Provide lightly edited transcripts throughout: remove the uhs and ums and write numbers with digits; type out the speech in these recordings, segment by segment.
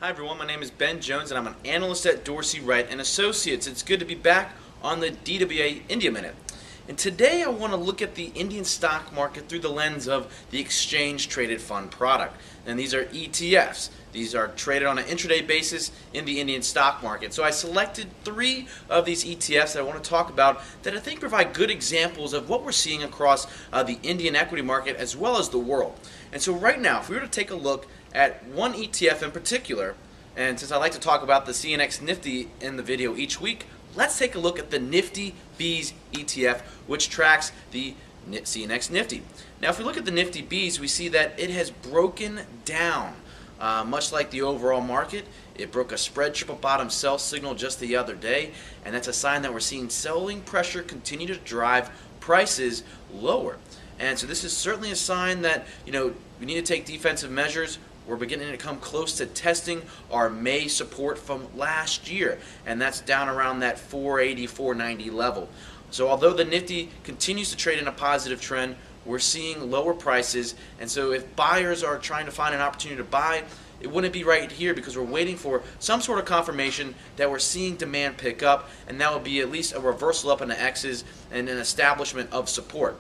Hi everyone, my name is Ben Jones and I'm an analyst at Dorsey Wright and Associates. It's good to be back on the DWA India Minute. And today I want to look at the Indian stock market through the lens of the exchange traded fund product. And these are ETFs. These are traded on an intraday basis in the Indian stock market. So I selected 3 of these ETFs that I want to talk about that I think provide good examples of what we're seeing across the Indian equity market as well as the world. And so right now, if we were to take a look at one ETF in particular, and since I like to talk about the CNX Nifty in the video each week, let's take a look at the Nifty Bees ETF, which tracks the CNX Nifty. Now, if we look at the Nifty Bees, we see that it has broken down, much like the overall market. It broke a spread triple bottom sell signal just the other day, and that's a sign that we're seeing selling pressure continue to drive prices lower. And so this is certainly a sign that, we need to take defensive measures. We're beginning to come close to testing our May support from last year, and that's down around that 480, 490 level. So although the Nifty continues to trade in a positive trend, we're seeing lower prices, and so if buyers are trying to find an opportunity to buy, it wouldn't be right here because we're waiting for some sort of confirmation that we're seeing demand pick up, and that would be at least a reversal up in the X's and an establishment of support.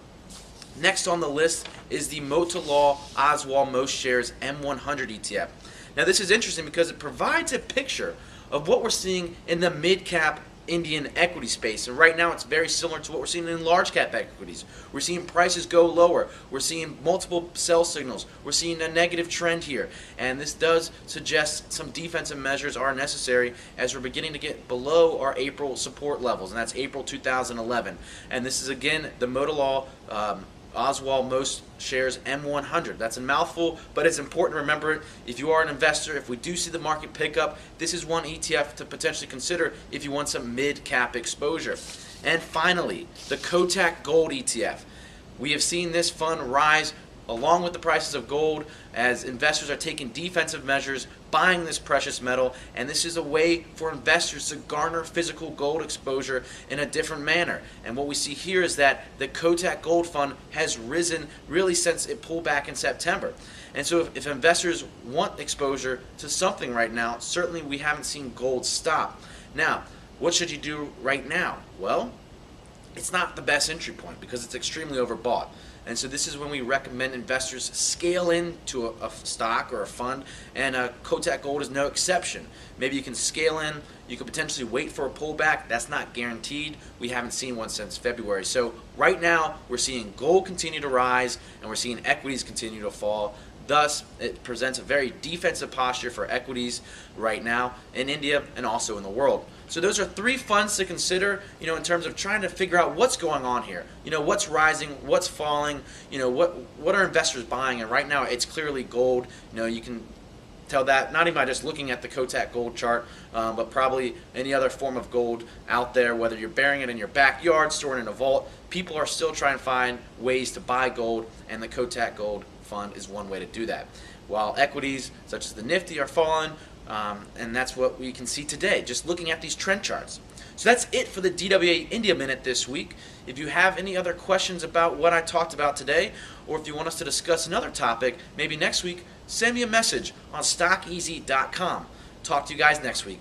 Next on the list is the Motilal Oswal Most Shares M100 ETF. Now this is interesting because it provides a picture of what we're seeing in the mid-cap Indian equity space. And right now it's very similar to what we're seeing in large cap equities. We're seeing prices go lower. We're seeing multiple sell signals. We're seeing a negative trend here. And this does suggest some defensive measures are necessary as we're beginning to get below our April support levels. And that's April 2011. And this is again the Motilal Oswal Most Shares M100. That's a mouthful, but it's important to remember if you are an investor, if we do see the market pick up, this is one ETF to potentially consider if you want some mid-cap exposure. And finally, the Kotak Gold ETF. We have seen this fund rise along with the prices of gold as investors are taking defensive measures, buying this precious metal, and this is a way for investors to garner physical gold exposure in a different manner. And what we see here is that the Kotak Gold Fund has risen really since it pulled back in September. And so if investors want exposure to something right now, certainly we haven't seen gold stop. Now, what should you do right now? Well, it's not the best entry point because it's extremely overbought. And so this is when we recommend investors scale into a stock or a fund, and Kotak Gold is no exception. Maybe you can scale in, you could potentially wait for a pullback. That's not guaranteed. We haven't seen one since February. So right now we're seeing gold continue to rise and we're seeing equities continue to fall. Thus, it presents a very defensive posture for equities right now in India and also in the world. So those are 3 funds to consider, in terms of trying to figure out what's going on here. What's rising, what's falling, what are investors buying? And right now, it's clearly gold. You can tell that not even by just looking at the Kotak Gold chart, but probably any other form of gold out there, whether you're burying it in your backyard, storing it in a vault. People are still trying to find ways to buy gold, and the Kotak Gold Fund is one way to do that. While equities such as the Nifty are falling, and that's what we can see today, just looking at these trend charts. So that's it for the DWA India Minute this week. If you have any other questions about what I talked about today, or if you want us to discuss another topic, maybe next week, send me a message on stockeasy.com. Talk to you guys next week.